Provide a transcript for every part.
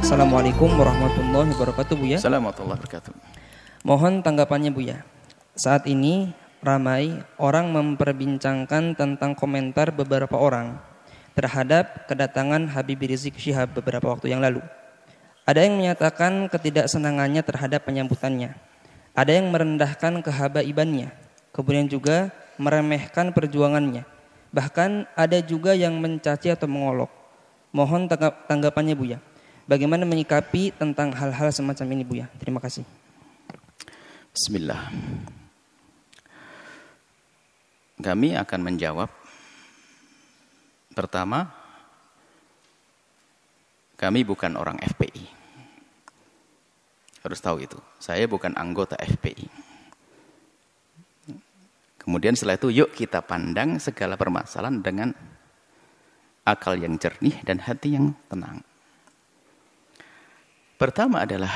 Assalamualaikum warahmatullahi wabarakatuh, Buya. Assalamualaikum warahmatullahi wabarakatuh. Mohon tanggapannya, Buya. Saat ini ramai orang memperbincangkan tentang komentar beberapa orang terhadap kedatangan Habib Rizik Syihab beberapa waktu yang lalu. Ada yang menyatakan ketidaksenangannya terhadap penyambutannya. Ada yang merendahkan kehabaibannya. Kemudian juga meremehkan perjuangannya. Bahkan ada juga yang mencaci atau mengolok. Mohon tanggapannya, Buya. Bagaimana menyikapi tentang hal-hal semacam ini, Buya? Terima kasih. Bismillah. Kami akan menjawab. Pertama, kami bukan orang FPI. Harus tahu itu. Saya bukan anggota FPI. Kemudian setelah itu, yuk kita pandang segala permasalahan dengan akal yang jernih dan hati yang tenang. Pertama adalah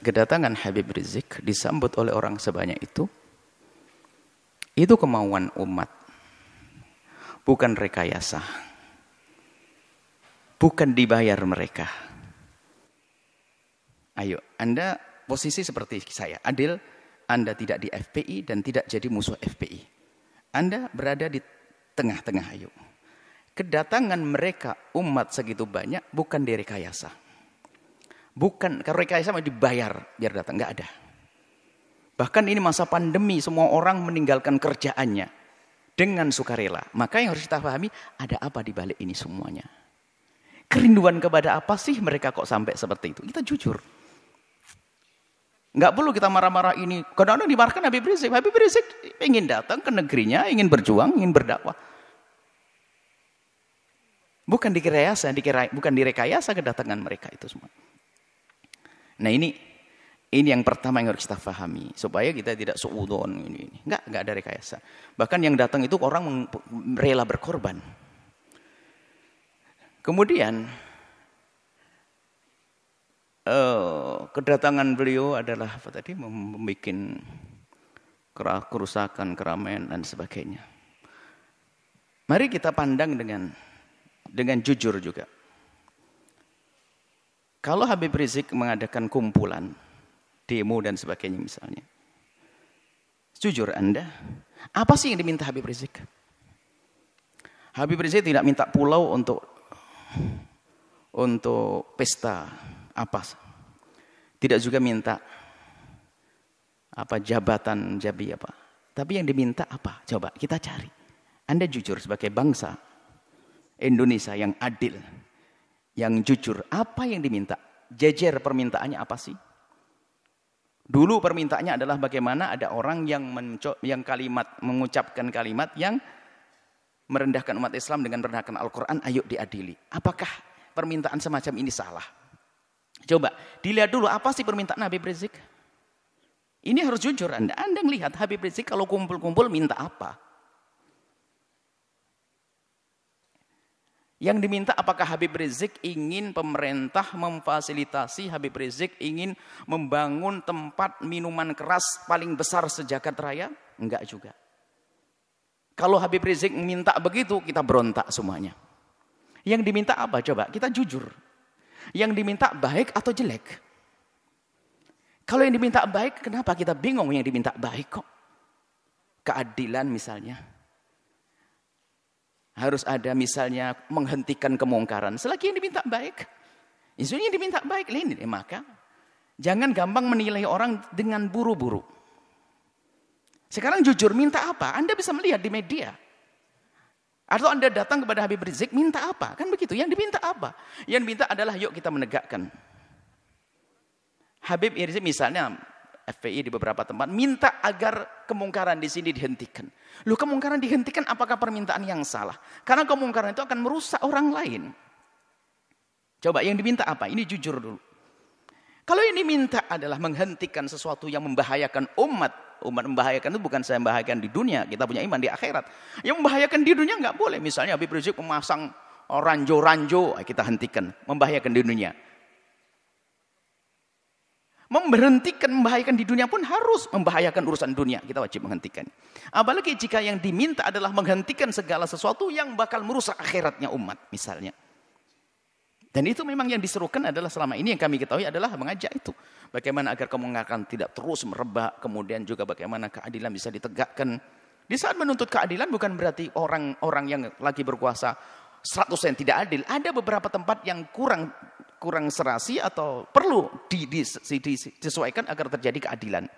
kedatangan Habib Rizik disambut oleh orang sebanyak itu kemauan umat, bukan rekayasa, bukan dibayar mereka. Ayo, Anda posisi seperti saya, adil, Anda tidak di FPI dan tidak jadi musuh FPI. Anda berada di tengah-tengah, ayo. Kedatangan mereka, umat segitu banyak, bukan direkayasa. Bukan, kalau rekayasa mau dibayar biar datang, nggak ada. Bahkan ini masa pandemi, semua orang meninggalkan kerjaannya dengan sukarela. Maka yang harus kita pahami, ada apa di balik ini semuanya? Kerinduan kepada apa sih mereka kok sampai seperti itu? Kita jujur. Nggak perlu kita marah-marah ini. Kadang-kadang dimarahkan Habib Rizik. Habib Rizik ingin datang ke negerinya, ingin berjuang, ingin berdakwah. Bukan direkayasa kedatangan mereka itu semua. Nah ini yang pertama yang harus kita pahami supaya kita tidak suudzon ini. Enggak ada rekayasa. Bahkan yang datang itu orang rela berkorban. Kemudian kedatangan beliau adalah apa tadi, membuat kerusakan, keramaian dan sebagainya. Mari kita pandang dengan jujur juga. Kalau Habib Rizik mengadakan kumpulan, demo dan sebagainya misalnya. Jujur Anda, apa sih yang diminta Habib Rizik? Habib Rizik tidak minta pulau untuk pesta apa. Tidak juga minta jabatan jabi apa. Tapi yang diminta apa? Coba kita cari. Anda jujur sebagai bangsa Indonesia yang adil, yang jujur, apa yang diminta? Jejer permintaannya apa sih? Dulu permintaannya adalah bagaimana ada orang yang mengucapkan kalimat yang merendahkan umat Islam dengan merendahkan Al-Quran, ayo diadili. Apakah permintaan semacam ini salah? Coba dilihat dulu apa sih permintaan Habib Rizik? Ini harus jujur Anda melihat Habib Rizik kalau kumpul-kumpul minta apa? Yang diminta apakah Habib Rizik ingin pemerintah memfasilitasi, Habib Rizik ingin membangun tempat minuman keras paling besar sejagat raya? Enggak juga. Kalau Habib Rizik minta begitu, kita berontak semuanya. Yang diminta apa? Coba kita jujur. Yang diminta baik atau jelek? Kalau yang diminta baik, kenapa kita bingung yang diminta baik kok? Keadilan misalnya. Harus ada misalnya menghentikan kemungkaran. Selagi yang diminta baik. Isunya yang diminta baik. Maka jangan gampang menilai orang dengan buru-buru. Sekarang jujur minta apa? Anda bisa melihat di media. Atau Anda datang kepada Habib Rizik minta apa? Kan begitu. Yang diminta apa? Yang diminta adalah yuk kita menegakkan. Habib Rizik misalnya FPI di beberapa tempat minta agar kemungkaran di sini dihentikan. Loh, kemungkaran dihentikan apakah permintaan yang salah? Karena kemungkaran itu akan merusak orang lain. Coba yang diminta apa? Ini jujur dulu. Kalau yang diminta adalah menghentikan sesuatu yang membahayakan umat. Umat membahayakan itu bukan saya membahayakan di dunia. Kita punya iman di akhirat. Yang membahayakan di dunia nggak boleh. Misalnya Habib Rizik memasang ranjo-ranjo, kita hentikan. Membahayakan di dunia. Memberhentikan membahayakan di dunia pun harus membahayakan urusan dunia. Kita wajib menghentikan. Apalagi jika yang diminta adalah menghentikan segala sesuatu yang bakal merusak akhiratnya umat. Misalnya. Dan itu memang yang diserukan adalah selama ini yang kami ketahui adalah mengajak itu. Bagaimana agar kemongakan tidak terus merebak, kemudian juga bagaimana keadilan bisa ditegakkan. Di saat menuntut keadilan bukan berarti orang-orang yang lagi berkuasa 100% tidak adil. Ada beberapa tempat yang kurang serasi atau perlu disesuaikan agar terjadi keadilan.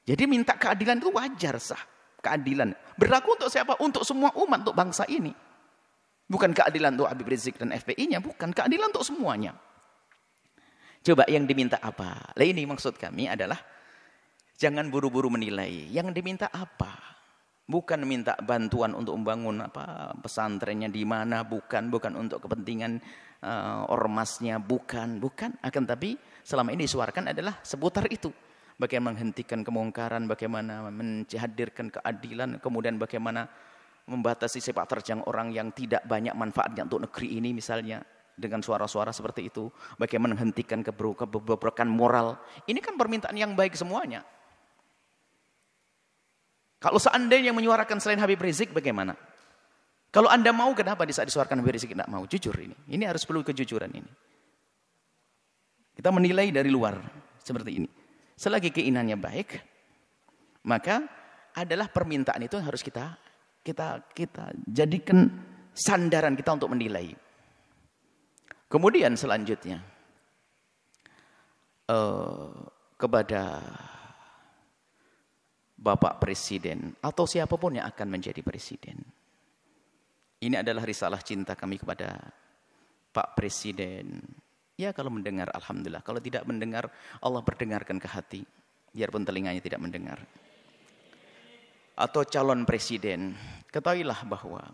Jadi minta keadilan itu wajar, sah. Keadilan berlaku untuk siapa? Untuk semua umat, untuk bangsa ini. Bukan keadilan untuk Habib Rizik dan FPI-nya, bukan. Keadilan untuk semuanya. Coba yang diminta apa? Lah ini maksud kami adalah jangan buru-buru menilai. Yang diminta apa? Bukan minta bantuan untuk membangun pesantrennya di mana, bukan untuk kepentingan ormasnya, bukan. Akan tapi selama ini disuarakan adalah seputar itu. Bagaimana menghentikan kemungkaran, bagaimana menghadirkan keadilan, kemudian bagaimana membatasi sepak terjang orang yang tidak banyak manfaatnya untuk negeri ini misalnya dengan suara-suara seperti itu, bagaimana menghentikan kebobrokan moral. Ini kan permintaan yang baik semuanya. Kalau seandainya yang menyuarakan selain Habib Rizik bagaimana? Kalau Anda mau, kenapa di saat disuarakan Habib Rizik tidak mau? Jujur ini. Ini harus perlu kejujuran ini. Kita menilai dari luar seperti ini. Selagi keinginannya baik, maka adalah permintaan itu yang harus kita jadikan sandaran kita untuk menilai. Kemudian selanjutnya kepada Bapak Presiden atau siapapun yang akan menjadi presiden. Ini adalah risalah cinta kami kepada Pak Presiden. Ya kalau mendengar alhamdulillah, kalau tidak mendengar Allah berdengarkan ke hati, biarpun telinganya tidak mendengar. Atau calon presiden, ketahuilah bahwa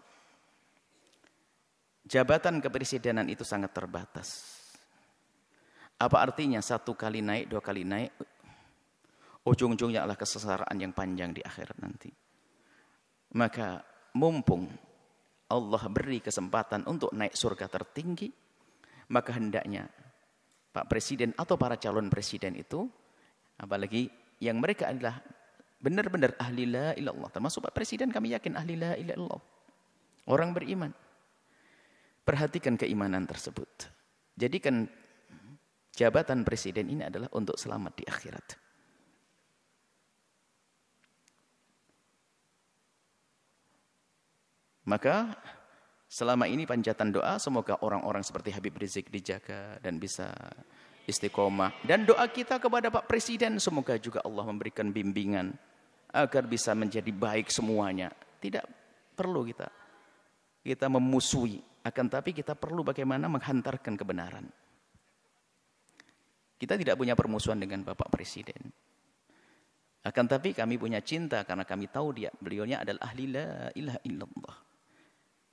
jabatan kepresidenan itu sangat terbatas. Apa artinya 1 kali naik, 2 kali naik, ujung-ujungnya adalah kesengsaraan yang panjang di akhirat nanti. Maka mumpung Allah beri kesempatan untuk naik surga tertinggi, maka hendaknya Pak Presiden atau para calon presiden itu, apalagi yang mereka adalah benar-benar ahli la ilaha illallah, termasuk Pak Presiden kami yakin ahli la ilaha illallah, orang beriman. Perhatikan keimanan tersebut. Jadikan jabatan presiden ini adalah untuk selamat di akhirat. Maka selama ini panjatan doa semoga orang-orang seperti Habib Rizik dijaga dan bisa istiqomah. Dan doa kita kepada Pak Presiden semoga juga Allah memberikan bimbingan agar bisa menjadi baik semuanya. Tidak perlu kita memusuhi, akan tapi kita perlu bagaimana menghantarkan kebenaran. Kita tidak punya permusuhan dengan Bapak Presiden. Akan tapi kami punya cinta karena kami tahu beliaunya adalah ahli la ilaha illallah.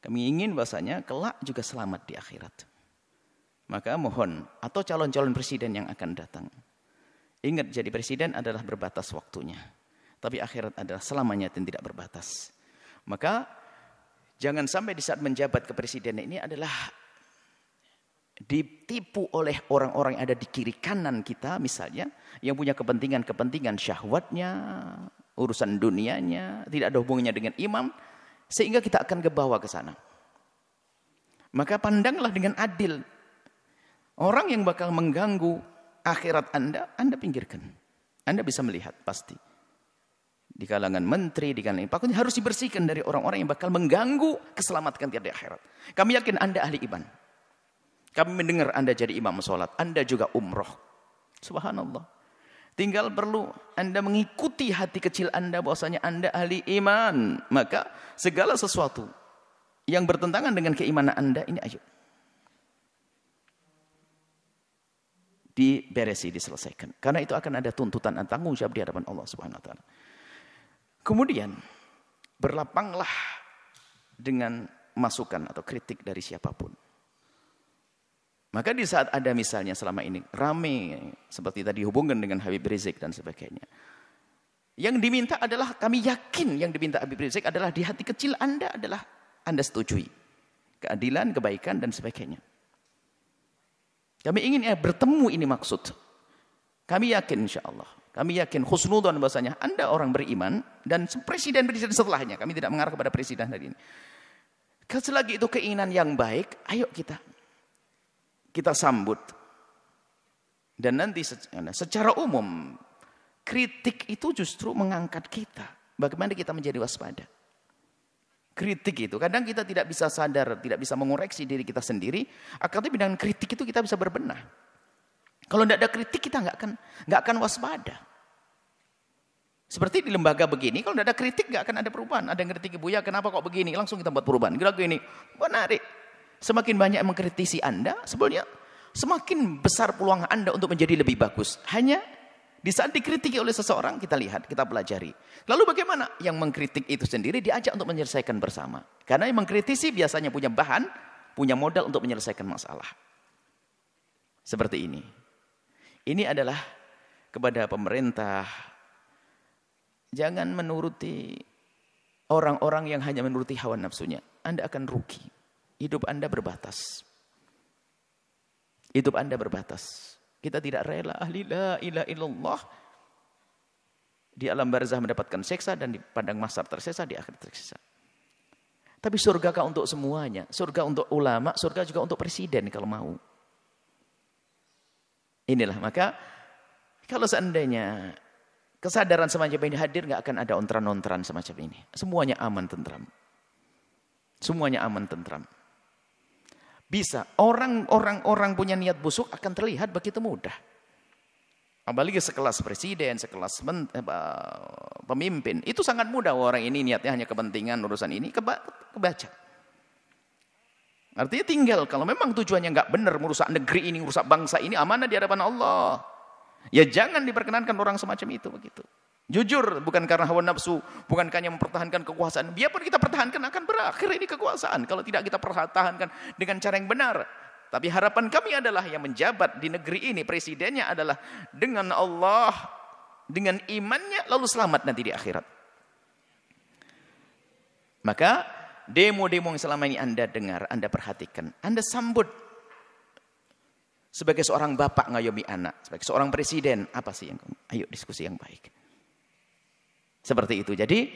Kami ingin bahasanya kelak juga selamat di akhirat. Maka mohon, atau calon-calon presiden yang akan datang. Ingat, jadi presiden adalah berbatas waktunya. Tapi akhirat adalah selamanya dan tidak berbatas. Maka jangan sampai di saat menjabat kepresidenan ini adalah ditipu oleh orang-orang yang ada di kiri kanan kita misalnya. Yang punya kepentingan syahwatnya, urusan dunianya, tidak ada hubungannya dengan imam. Sehingga kita akan kebawa ke sana. Maka pandanglah dengan adil. Orang yang bakal mengganggu akhirat Anda pinggirkan. Anda bisa melihat pasti. Di kalangan menteri, di kalangan pokoknya harus dibersihkan dari orang-orang yang bakal mengganggu keselamatan kita di akhirat. Kami yakin Anda ahli iman. Kami mendengar Anda jadi imam sholat. Anda juga umroh. Subhanallah. Tinggal perlu Anda mengikuti hati kecil Anda bahwasanya Anda ahli iman. Maka segala sesuatu yang bertentangan dengan keimanan Anda ini ayo diberesi, diselesaikan. Karena itu akan ada tuntutan dan tanggung jawab di hadapan Allah Subhanahu wa taala. Kemudian berlapanglah dengan masukan atau kritik dari siapapun. Maka di saat ada misalnya selama ini rame seperti tadi hubungan dengan Habib Rizik dan sebagainya. Yang diminta adalah kami yakin yang diminta Habib Rizik adalah di hati kecil Anda adalah Anda setujui. Keadilan, kebaikan dan sebagainya. Kami ingin bertemu ini maksud. Kami yakin insyaAllah. Kami yakin husnudzon bahasanya Anda orang beriman dan presiden-presiden setelahnya. Kami tidak mengarah kepada presiden hari ini. Selagi itu keinginan yang baik, ayo kita kita sambut. Dan nanti secara umum, kritik itu justru mengangkat kita. Bagaimana kita menjadi waspada. Kritik itu, kadang kita tidak bisa sadar, tidak bisa mengoreksi diri kita sendiri. Akhirnya dengan kritik itu kita bisa berbenah. Kalau tidak ada kritik kita nggak akan waspada. Seperti di lembaga begini, kalau tidak ada kritik nggak akan ada perubahan. Ada yang kritik Buya, kenapa kok begini? Langsung kita buat perubahan. Gini, menarik. Semakin banyak yang mengkritisi Anda, sebenarnya semakin besar peluang Anda untuk menjadi lebih bagus. Hanya di saat dikritiki oleh seseorang, kita lihat, kita pelajari. Lalu bagaimana? Yang mengkritik itu sendiri diajak untuk menyelesaikan bersama. Karena yang mengkritisi biasanya punya bahan, punya modal untuk menyelesaikan masalah. Seperti ini. Ini adalah kepada pemerintah. Jangan menuruti orang-orang yang hanya menuruti hawa nafsunya. Anda akan rugi. Hidup Anda berbatas. Hidup Anda berbatas. Kita tidak rela ahli la ilaha illallah di alam barzah mendapatkan seksa dan di padang mahsyar tersiksa, di akhir tersiksa. Tapi surga untuk semuanya. Surga untuk ulama, surga juga untuk presiden kalau mau. Inilah, maka kalau seandainya kesadaran semacam ini hadir, nggak akan ada ontran-ontran semacam ini. Semuanya aman tentram. Semuanya aman tentram. Bisa. Orang punya niat busuk akan terlihat begitu mudah. Apalagi sekelas presiden, sekelas pemimpin. Itu sangat mudah. Orang ini niatnya hanya kepentingan urusan ini. Kebaca. Artinya tinggal. Kalau memang tujuannya nggak benar. Merusak negeri ini, merusak bangsa ini. Amanah di hadapan Allah. Ya jangan diperkenankan orang semacam itu. Begitu. Jujur, bukan karena hawa nafsu, bukan hanya mempertahankan kekuasaan. Biarpun kita pertahankan akan berakhir ini kekuasaan. Kalau tidak kita pertahankan dengan cara yang benar. Tapi harapan kami adalah yang menjabat di negeri ini, presidennya adalah dengan Allah, dengan imannya, lalu selamat nanti di akhirat. Maka demo-demo yang selama ini Anda dengar, Anda perhatikan, Anda sambut. Sebagai seorang bapak ngayomi anak, sebagai seorang presiden, apa sih yang ayo diskusi yang baik. Seperti itu. Jadi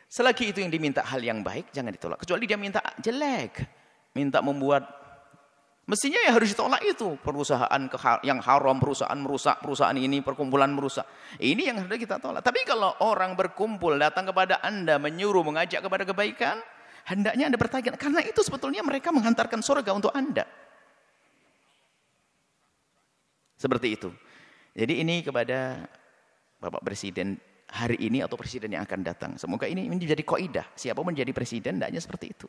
selagi itu yang diminta hal yang baik, jangan ditolak. Kecuali dia minta jelek, minta membuat, mestinya ya harus ditolak itu. Perusahaan yang haram, perusahaan merusak, perusahaan ini, perkumpulan merusak. Ini yang harus kita tolak. Tapi kalau orang berkumpul datang kepada Anda, menyuruh, mengajak kepada kebaikan, hendaknya Anda bertanya, karena itu sebetulnya mereka menghantarkan surga untuk Anda. Seperti itu. Jadi ini kepada Bapak Presiden hari ini atau presiden yang akan datang. Semoga ini menjadi kaidah. Siapa menjadi presiden, hendaknya seperti itu.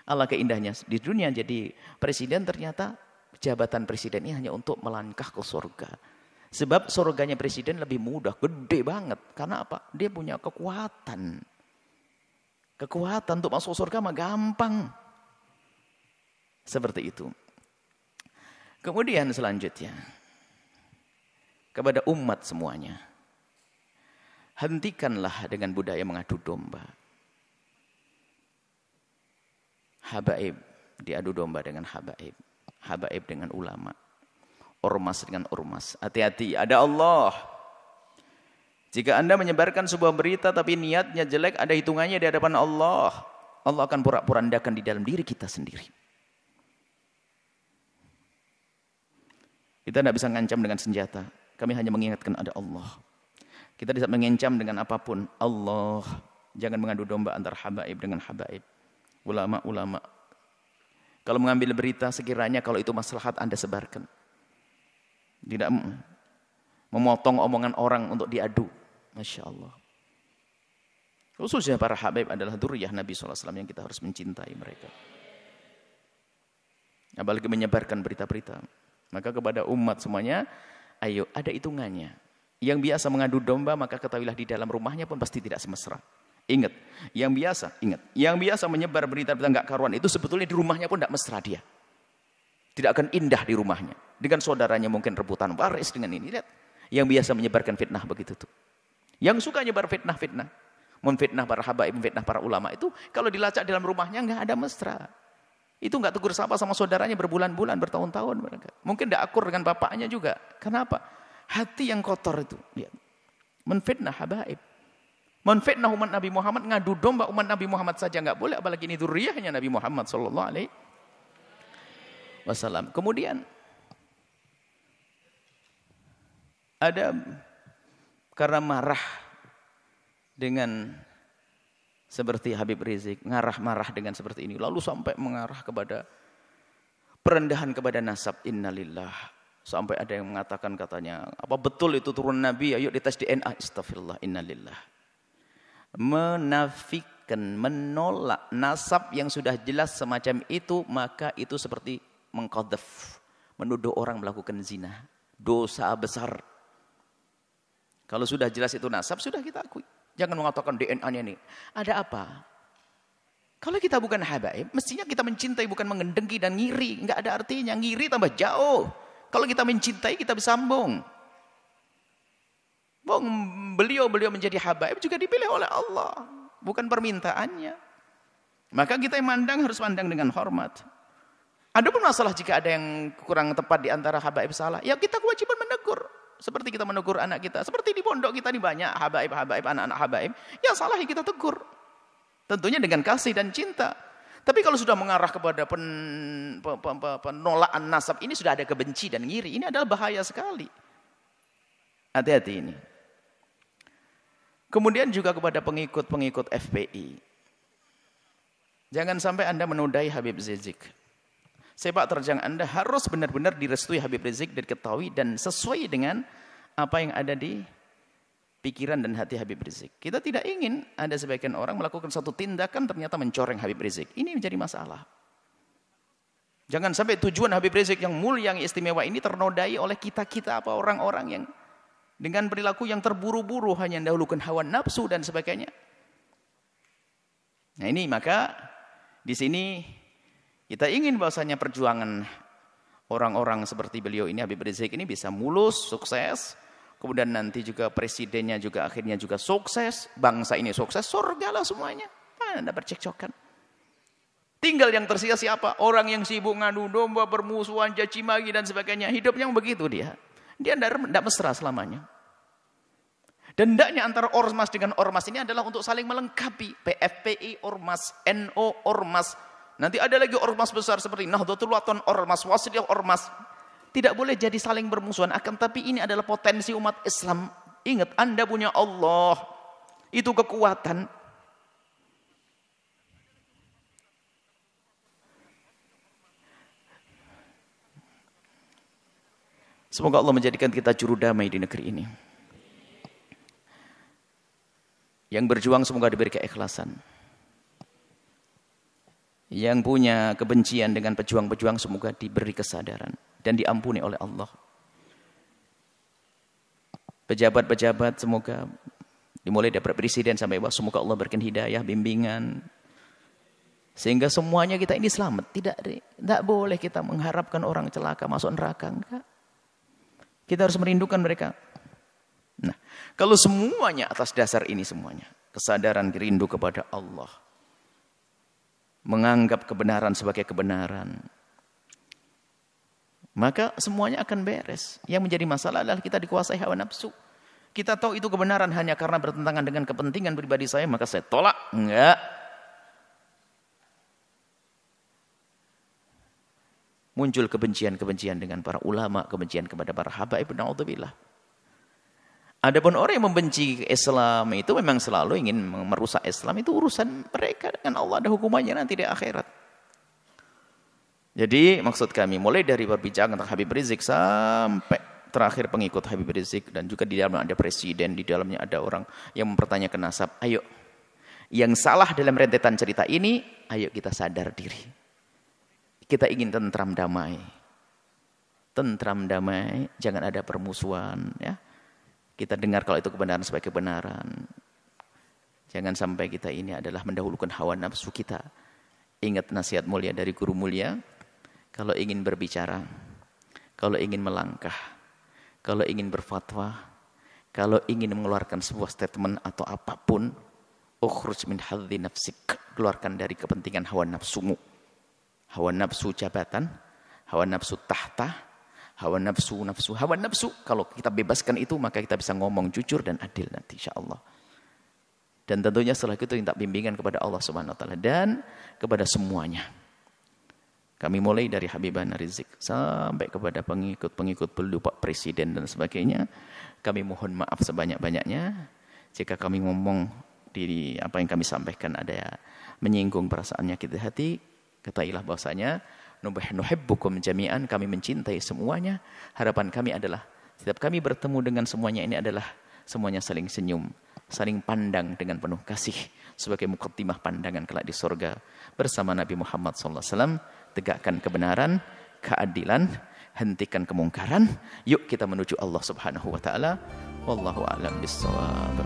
Alangkah indahnya di dunia jadi presiden, ternyata jabatan presiden ini hanya untuk melangkah ke surga. Sebab surganya presiden lebih mudah, gede banget. Karena apa? Dia punya kekuatan. Kekuatan untuk masuk surga mah gampang. Seperti itu. Kemudian selanjutnya, kepada umat semuanya, hentikanlah dengan budaya mengadu domba. Habaib diadu domba dengan habaib. Habaib dengan ulama. Ormas dengan ormas. Hati-hati, ada Allah. Jika Anda menyebarkan sebuah berita tapi niatnya jelek, ada hitungannya di hadapan Allah. Allah akan porak-porandakan di dalam diri kita sendiri. Kita tidak bisa ngancam dengan senjata. Kami hanya mengingatkan ada Allah. Kita tidak mengancam dengan apapun. Allah. Jangan mengadu domba antara habaib dengan habaib. Ulama-ulama. Kalau mengambil berita, sekiranya kalau itu maslahat Anda sebarkan. Tidak memotong omongan orang untuk diadu. Masya Allah. Khususnya para habaib adalah dzurriyyah Nabi SAW yang kita harus mencintai mereka. Apalagi menyebarkan berita-berita. Maka kepada umat semuanya, ayo ada hitungannya. Yang biasa mengadu domba, maka ketahuilah di dalam rumahnya pun pasti tidak semesra. Ingat, yang biasa menyebar berita-berita enggak karuan itu sebetulnya di rumahnya pun tidak mesra dia. Tidak akan indah di rumahnya. Dengan saudaranya mungkin rebutan waris dengan ini. Lihat, yang biasa menyebarkan fitnah begitu tuh. Yang suka nyebar fitnah-fitnah, memfitnah para habaib, memfitnah para ulama itu, kalau dilacak dalam rumahnya enggak ada mesra. Itu enggak tegur sapa sama saudaranya berbulan-bulan, bertahun-tahun mereka. Mungkin tidak akur dengan bapaknya juga. Kenapa? Hati yang kotor itu. Lihat. Menfitnah habaib. Menfitnah umat Nabi Muhammad, ngadu domba umat Nabi Muhammad saja enggak boleh, apalagi ini dzurriyyahnya Nabi Muhammad sallallahu alaihi wasallam. Kemudian Ada karena marah dengan seperti Habib Rizik, marah dengan seperti ini, lalu sampai mengarah kepada perendahan kepada nasab, innalillah. Sampai ada yang mengatakan katanya, apa betul itu turun Nabi, ayo dites DNA, astagfirullah, innalillah. Menafikan, menolak nasab yang sudah jelas semacam itu, maka itu seperti mengqadhaf, menuduh orang melakukan zina, dosa besar. Kalau sudah jelas itu nasab, sudah kita akui. Jangan mengatakan DNA-nya ini. Ada apa? Kalau kita bukan habaib, mestinya kita mencintai, bukan mengendengki dan ngiri. Enggak ada artinya. Ngiri tambah jauh. Kalau kita mencintai, kita bersambung. Beliau menjadi habaib juga dipilih oleh Allah. Bukan permintaannya. Maka kita yang mandang harus mandang dengan hormat. Adapun masalah jika ada yang kurang tepat di antara habaib salah, ya kita kewajiban menegur. Seperti kita menegur anak kita. Seperti di pondok kita ini banyak habaib, anak-anak habaib. Yang salah ya kita tegur. Tentunya dengan kasih dan cinta. Tapi kalau sudah mengarah kepada penolakan nasab, ini sudah ada kebenci dan ngiri. Ini adalah bahaya sekali. Hati-hati ini. Kemudian juga kepada pengikut-pengikut FPI. Jangan sampai Anda menodai Habib Rizik. Sepak terjang Anda harus benar-benar direstui Habib Rizik dan diketahui dan sesuai dengan apa yang ada di pikiran dan hati Habib Rizik. Kita tidak ingin ada sebagian orang melakukan satu tindakan ternyata mencoreng Habib Rizik. Ini menjadi masalah. Jangan sampai tujuan Habib Rizik yang mulia, yang istimewa ini ternodai oleh kita-kita apa orang-orang yang dengan perilaku yang terburu-buru hanya mendahulukan hawa nafsu dan sebagainya. Nah ini maka di sini kita ingin bahwasanya perjuangan orang-orang seperti beliau ini, Habib Rizik ini bisa mulus, sukses. Kemudian nanti juga presidennya juga akhirnya juga sukses. Bangsa ini sukses, surgalah semuanya. Anda bercekcokan. Tinggal yang tersisa siapa? Orang yang sibuk ngadu domba, bermusuhan, caci maki dan sebagainya. Hidupnya begitu dia. Dia tidak mesra selamanya. Dan hendaknya antara ormas dengan ormas ini adalah untuk saling melengkapi. PFPI, ormas, NO, ormas. Nanti ada lagi ormas besar seperti Nahdlatul Wathon, ormas, Wasliyah, ormas. Tidak boleh jadi saling bermusuhan. Akan tapi ini adalah potensi umat Islam. Ingat, Anda punya Allah. Itu kekuatan. Semoga Allah menjadikan kita juru damai di negeri ini. Yang berjuang semoga diberi keikhlasan. Yang punya kebencian dengan pejuang-pejuang semoga diberi kesadaran dan diampuni oleh Allah. Pejabat-pejabat semoga dimulai dari presiden sampai bawah semoga Allah berikan hidayah, bimbingan sehingga semuanya kita ini selamat. Tidak boleh kita mengharapkan orang celaka masuk neraka, enggak. Kita harus merindukan mereka. Nah, kalau semuanya atas dasar ini semuanya, kesadaran rindu kepada Allah, menganggap kebenaran sebagai kebenaran, maka semuanya akan beres. Yang menjadi masalah adalah kita dikuasai hawa nafsu. Kita tahu itu kebenaran hanya karena bertentangan dengan kepentingan pribadi saya, maka saya tolak. Enggak. Muncul kebencian-kebencian dengan para ulama, kebencian kepada para habaib, na'udzubillah. Adapun orang yang membenci Islam itu memang selalu ingin merusak Islam, itu urusan mereka dengan Allah, ada hukumannya nanti di akhirat. Jadi maksud kami mulai dari perbincangan tentang Habib Rizik sampai terakhir pengikut Habib Rizik dan juga di dalamnya ada presiden, di dalamnya ada orang yang mempertanyakan nasab. Ayo, yang salah dalam rentetan cerita ini, ayo kita sadar diri. Kita ingin tentram damai. Tentram damai, jangan ada permusuhan, ya. Kita dengar kalau itu kebenaran sebagai kebenaran. Jangan sampai kita ini adalah mendahulukan hawa nafsu kita. Ingat nasihat mulia dari guru mulia. Kalau ingin berbicara, kalau ingin melangkah, kalau ingin berfatwa, kalau ingin mengeluarkan sebuah statement atau apapun, ukhruj min hadzi nafsik. Keluarkan dari kepentingan hawa nafsumu. Hawa nafsu jabatan, hawa nafsu tahta, hawa nafsu. Kalau kita bebaskan itu, maka kita bisa ngomong jujur dan adil nanti insyaallah. Dan tentunya setelah itu minta bimbingan kepada Allah Subhanahu wa taala dan kepada semuanya. Kami mulai dari Habibana Rizik sampai kepada pengikut-pengikut beliau, Pak Presiden dan sebagainya. Kami mohon maaf sebanyak-banyaknya jika kami ngomong di apa yang kami sampaikan ada menyinggung perasaan nyakit hati. Ketahuilah bahwasanya nuhibbukum jami'an, kami mencintai semuanya. Harapan kami adalah setiap kami bertemu dengan semuanya ini adalah semuanya saling senyum, saling pandang dengan penuh kasih sebagai muqaddimah pandangan kelak di surga bersama Nabi Muhammad SAW. Tegakkan kebenaran, keadilan, hentikan kemungkaran. Yuk kita menuju Allah Subhanahu wa taala. Wallahu a'lam bissawab.